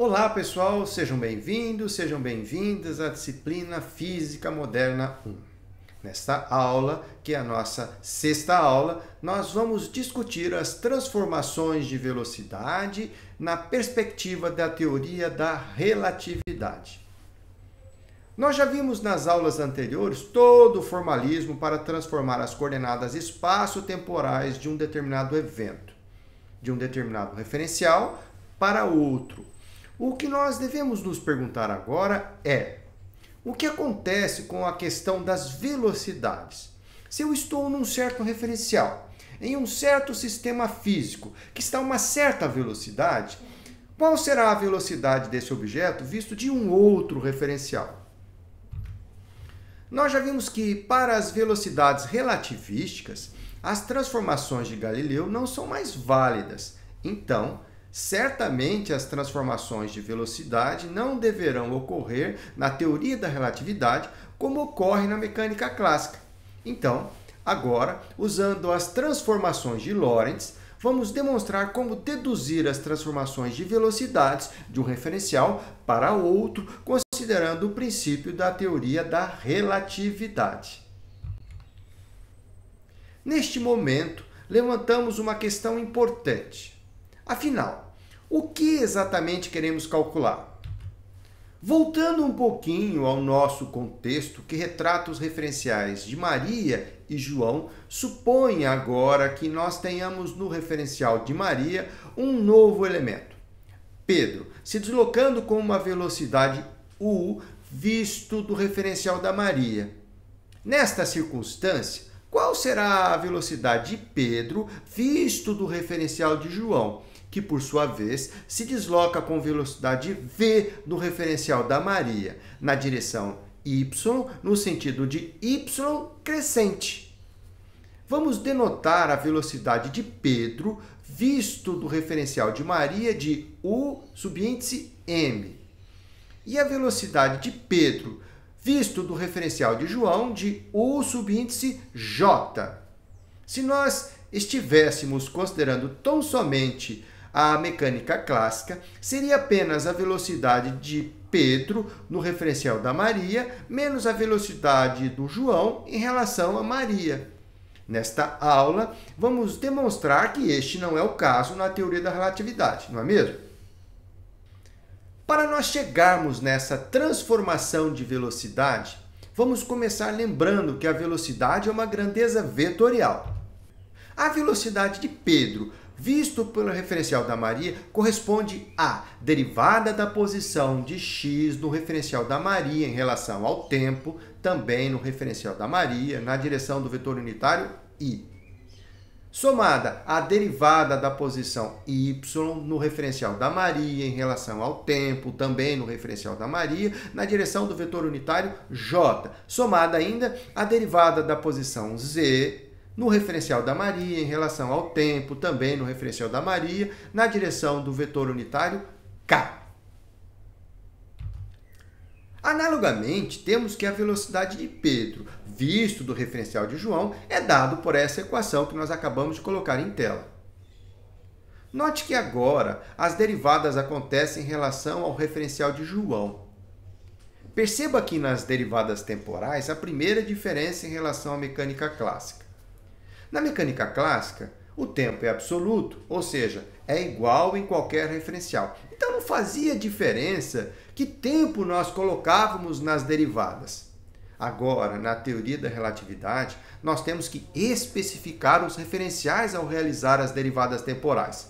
Olá pessoal, sejam bem-vindos, sejam bem-vindas à disciplina Física Moderna 1. Nesta aula, que é a nossa sexta aula, nós vamos discutir as transformações de velocidade na perspectiva da teoria da relatividade. Nós já vimos nas aulas anteriores todo o formalismo para transformar as coordenadas espaço-temporais de um determinado evento, de um determinado referencial para outro. O que nós devemos nos perguntar agora é: o que acontece com a questão das velocidades? Se eu estou num certo referencial, em um certo sistema físico, que está a uma certa velocidade, qual será a velocidade desse objeto visto de um outro referencial? Nós já vimos que, para as velocidades relativísticas, as transformações de Galileu não são mais válidas. Então, certamente as transformações de velocidade não deverão ocorrer na teoria da relatividade como ocorre na mecânica clássica. Então, agora, usando as transformações de Lorentz, vamos demonstrar como deduzir as transformações de velocidades de um referencial para outro, considerando o princípio da teoria da relatividade. Neste momento, levantamos uma questão importante. Afinal, o que exatamente queremos calcular? Voltando um pouquinho ao nosso contexto, que retrata os referenciais de Maria e João, supõe agora que nós tenhamos no referencial de Maria um novo elemento, Pedro, se deslocando com uma velocidade u visto do referencial da Maria. Nesta circunstância, qual será a velocidade de Pedro visto do referencial de João, que por sua vez se desloca com velocidade v do referencial da Maria, na direção y, no sentido de y crescente? Vamos denotar a velocidade de Pedro visto do referencial de Maria de u subíndice m. E a velocidade de Pedro visto do referencial de João de u subíndice j. Se nós estivéssemos considerando tão somente a mecânica clássica, seria apenas a velocidade de Pedro no referencial da Maria menos a velocidade do João em relação a Maria. Nesta aula, vamos demonstrar que este não é o caso na teoria da relatividade, não é mesmo? Para nós chegarmos nessa transformação de velocidade, vamos começar lembrando que a velocidade é uma grandeza vetorial. A velocidade de Pedro visto pelo referencial da Maria corresponde à derivada da posição de x no referencial da Maria em relação ao tempo, também no referencial da Maria, na direção do vetor unitário y, somada à derivada da posição y no referencial da Maria em relação ao tempo, também no referencial da Maria, na direção do vetor unitário j, somada ainda à derivada da posição z no referencial da Maria em relação ao tempo, também no referencial da Maria, na direção do vetor unitário k. Analogamente, temos que a velocidade de Pedro, visto do referencial de João, é dado por essa equação que nós acabamos de colocar em tela. Note que agora as derivadas acontecem em relação ao referencial de João. Perceba que nas derivadas temporais a primeira diferença em relação à mecânica clássica. Na mecânica clássica, o tempo é absoluto, ou seja, é igual em qualquer referencial. Então não fazia diferença que tempo nós colocávamos nas derivadas. Agora, na teoria da relatividade, nós temos que especificar os referenciais ao realizar as derivadas temporais.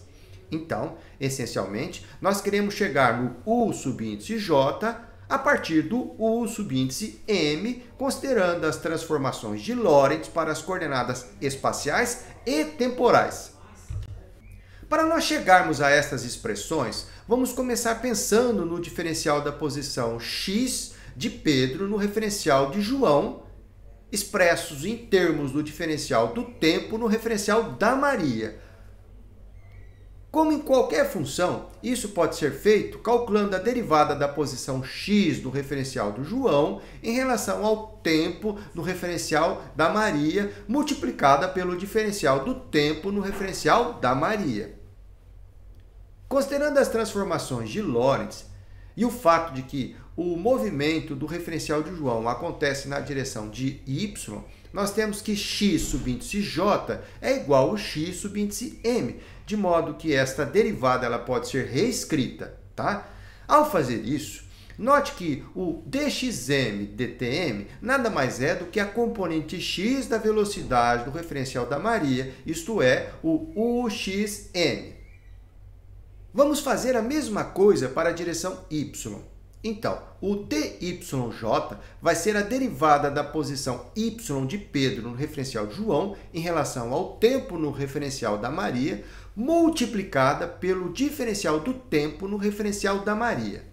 Então, essencialmente, nós queremos chegar no u subíndice j a partir do u subíndice m, considerando as transformações de Lorentz para as coordenadas espaciais e temporais. Para nós chegarmos a estas expressões, vamos começar pensando no diferencial da posição x de Pedro no referencial de João, expressos em termos do diferencial do tempo no referencial da Maria. Como em qualquer função, isso pode ser feito calculando a derivada da posição x do referencial do João em relação ao tempo no referencial da Maria, multiplicada pelo diferencial do tempo no referencial da Maria. Considerando as transformações de Lorentz e o fato de que o movimento do referencial de João acontece na direção de y, nós temos que x subíndice j é igual a x subíndice m, de modo que esta derivada ela pode ser reescrita, tá? Ao fazer isso, note que o dxm dtm nada mais é do que a componente x da velocidade do referencial da Maria, isto é, o uxm. Vamos fazer a mesma coisa para a direção y. Então, o dyj vai ser a derivada da posição y de Pedro no referencial de João em relação ao tempo no referencial da Maria, multiplicada pelo diferencial do tempo no referencial da Maria.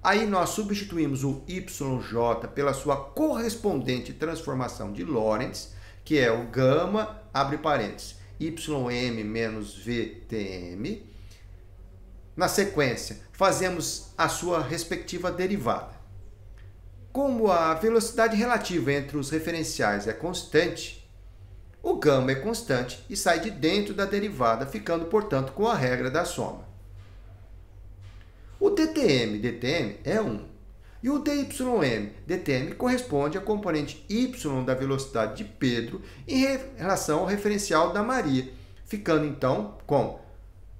Aí nós substituímos o yj pela sua correspondente transformação de Lorentz, que é o gama, abre parênteses, ym menos vtm. Na sequência, fazemos a sua respectiva derivada. Como a velocidade relativa entre os referenciais é constante, o gama é constante e sai de dentro da derivada, ficando, portanto, com a regra da soma. O dtm dtm é 1 e o dym dtm corresponde à componente y da velocidade de Pedro em relação ao referencial da Maria, ficando então com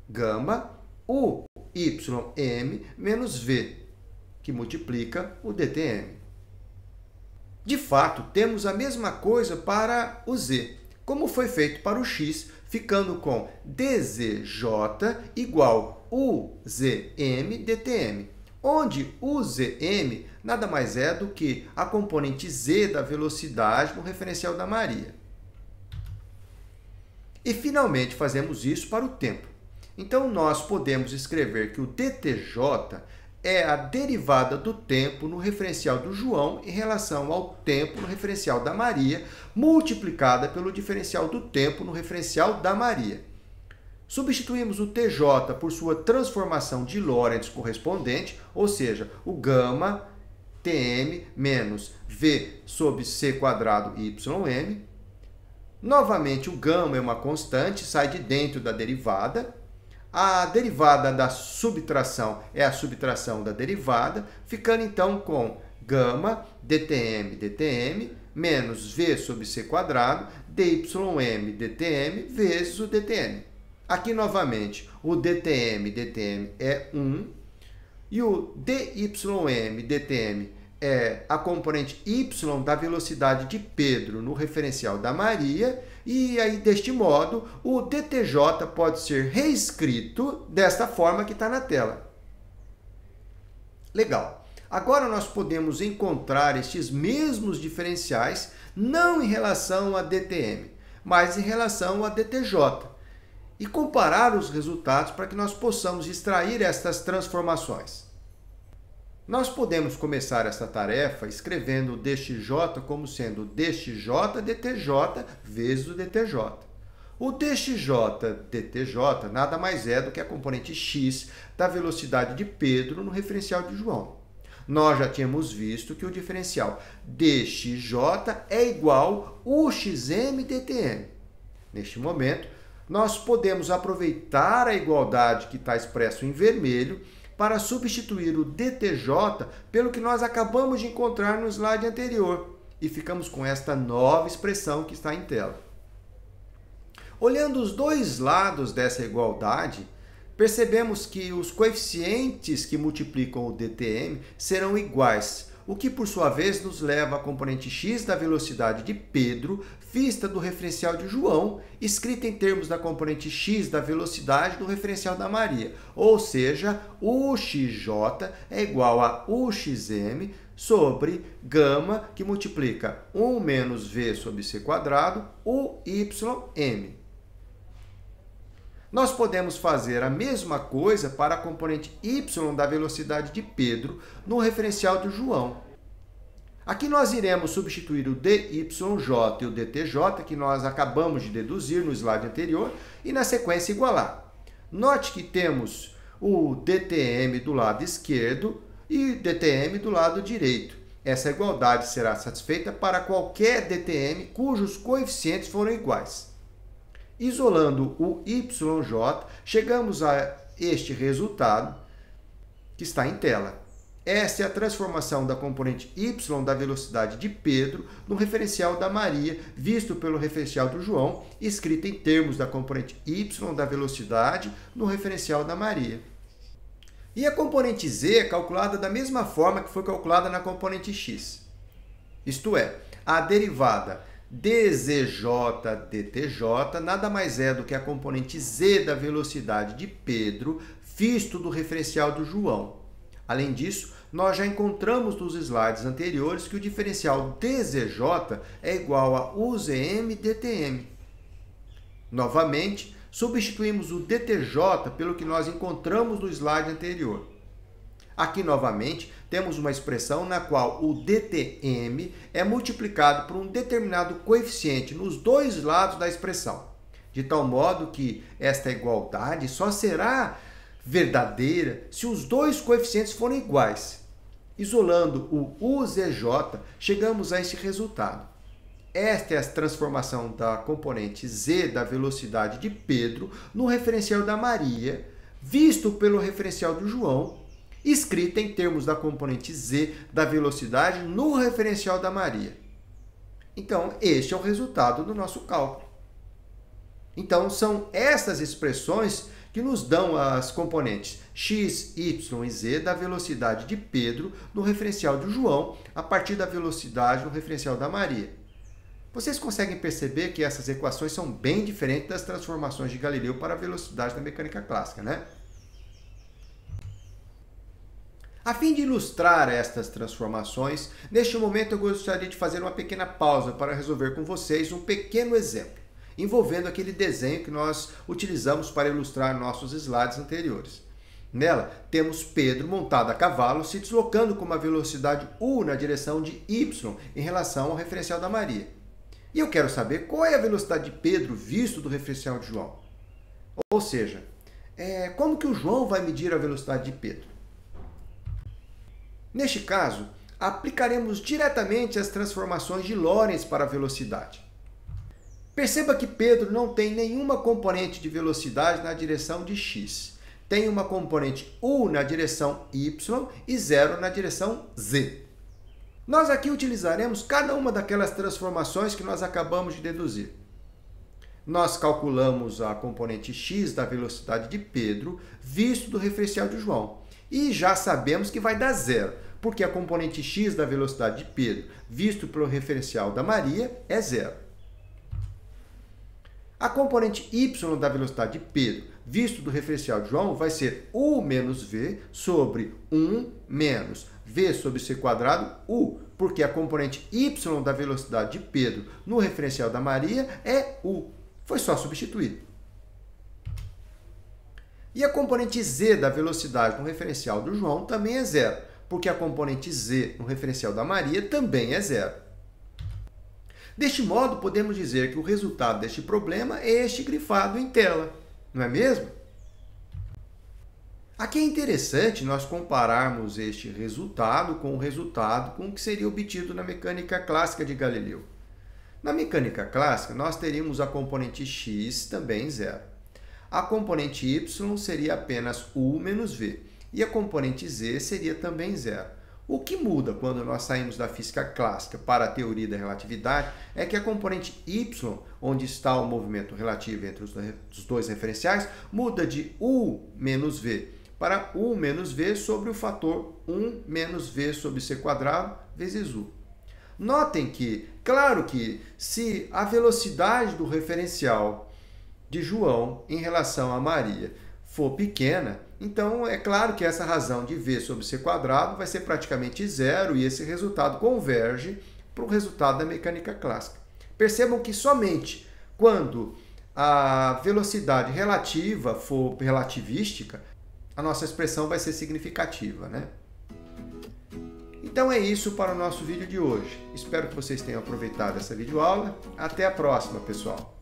gama o ym menos v, que multiplica o dtm. De fato, temos a mesma coisa para o z, como foi feito para o x, ficando com dzj igual uzm dtm, onde uzm nada mais é do que a componente z da velocidade no referencial da Maria. E, finalmente, fazemos isso para o tempo. Então, nós podemos escrever que o dtj é a derivada do tempo no referencial do João em relação ao tempo no referencial da Maria, multiplicada pelo diferencial do tempo no referencial da Maria. Substituímos o tj por sua transformação de Lorentz correspondente, ou seja, o gama tm menos v sobre c quadrado ym. Novamente, o gama é uma constante, sai de dentro da derivada. A derivada da subtração é a subtração da derivada, ficando então com gama dtm dtm menos v sobre c quadrado dym dtm vezes o dtm. Aqui, novamente, o dtm dtm é 1 e o dym dtm é a componente y da velocidade de Pedro no referencial da Maria, e aí, deste modo, o dtj pode ser reescrito desta forma que está na tela. Legal. Agora nós podemos encontrar estes mesmos diferenciais, não em relação a dtm, mas em relação a dtj, e comparar os resultados para que nós possamos extrair estas transformações. Nós podemos começar essa tarefa escrevendo o dxj como sendo dxj dtj vezes o dtj. O dxj dtj nada mais é do que a componente x da velocidade de Pedro no referencial de João. Nós já tínhamos visto que o diferencial dxj é igual a uxm dtm. Neste momento, nós podemos aproveitar a igualdade que está expresso em vermelho para substituir o dtj pelo que nós acabamos de encontrar no slide anterior, e ficamos com esta nova expressão que está em tela. Olhando os dois lados dessa igualdade, percebemos que os coeficientes que multiplicam o dtm serão iguais, o que, por sua vez, nos leva à componente x da velocidade de Pedro, vista do referencial de João, escrita em termos da componente x da velocidade do referencial da Maria, ou seja, uxj é igual a uxm sobre gama, que multiplica 1 menos v sobre c quadrado, uym. Nós podemos fazer a mesma coisa para a componente y da velocidade de Pedro no referencial de João. Aqui nós iremos substituir o dyj e o dtj, que nós acabamos de deduzir no slide anterior, e na sequência igualar. Note que temos o dtm do lado esquerdo e dtm do lado direito. Essa igualdade será satisfeita para qualquer dtm cujos coeficientes foram iguais. Isolando o yj, chegamos a este resultado que está em tela. Esta é a transformação da componente y da velocidade de Pedro no referencial da Maria, visto pelo referencial do João, escrita em termos da componente y da velocidade no referencial da Maria. E a componente z é calculada da mesma forma que foi calculada na componente x. Isto é, a derivada dzj dtj nada mais é do que a componente z da velocidade de Pedro, visto do referencial do João. Além disso, nós já encontramos nos slides anteriores que o diferencial dzj é igual a uzm dtm. Novamente, substituímos o dtj pelo que nós encontramos no slide anterior. Aqui, novamente, temos uma expressão na qual o dtm é multiplicado por um determinado coeficiente nos dois lados da expressão, de tal modo que esta igualdade só será verdadeira se os dois coeficientes forem iguais. Isolando o uzj, chegamos a este resultado. Esta é a transformação da componente z da velocidade de Pedro no referencial da Maria, visto pelo referencial do João, escrita em termos da componente z da velocidade no referencial da Maria. Então, este é o resultado do nosso cálculo. Então, são estas expressões que nos dão as componentes x, y e z da velocidade de Pedro no referencial do João, a partir da velocidade no referencial da Maria. Vocês conseguem perceber que essas equações são bem diferentes das transformações de Galileu para a velocidade da mecânica clássica, né? A fim de ilustrar estas transformações, neste momento eu gostaria de fazer uma pequena pausa para resolver com vocês um pequeno exemplo, envolvendo aquele desenho que nós utilizamos para ilustrar nossos slides anteriores. Nela, temos Pedro montado a cavalo se deslocando com uma velocidade u na direção de y em relação ao referencial da Maria. E eu quero saber qual é a velocidade de Pedro visto do referencial de João. Ou seja, como que o João vai medir a velocidade de Pedro? Neste caso, aplicaremos diretamente as transformações de Lorentz para a velocidade. Perceba que Pedro não tem nenhuma componente de velocidade na direção de x. Tem uma componente u na direção y e 0 na direção z. Nós aqui utilizaremos cada uma daquelas transformações que nós acabamos de deduzir. Nós calculamos a componente x da velocidade de Pedro, visto do referencial de João. E já sabemos que vai dar 0, porque a componente x da velocidade de Pedro, visto pelo referencial da Maria, é 0. A componente y da velocidade de Pedro, visto do referencial de João, vai ser u menos v sobre 1 menos v sobre c quadrado u, porque a componente y da velocidade de Pedro no referencial da Maria é u. Foi só substituir. E a componente z da velocidade no referencial do João também é 0, porque a componente z no referencial da Maria também é 0. Deste modo, podemos dizer que o resultado deste problema é este grifado em tela, não é mesmo? Aqui é interessante nós compararmos este resultado com o que seria obtido na mecânica clássica de Galileu. Na mecânica clássica, nós teríamos a componente x também 0. A componente y seria apenas u menos v, e a componente z seria também 0. O que muda quando nós saímos da física clássica para a teoria da relatividade é que a componente y, onde está o movimento relativo entre os dois referenciais, muda de u menos v para u menos v sobre o fator 1 menos v sobre c quadrado vezes u. Notem que, claro que, se a velocidade do referencial de João em relação a Maria for pequena, então é claro que essa razão de v sobre c quadrado vai ser praticamente 0 e esse resultado converge para o resultado da mecânica clássica. Percebam que somente quando a velocidade relativa for relativística, a nossa expressão vai ser significativa, né? Então é isso para o nosso vídeo de hoje. Espero que vocês tenham aproveitado essa videoaula. Até a próxima, pessoal!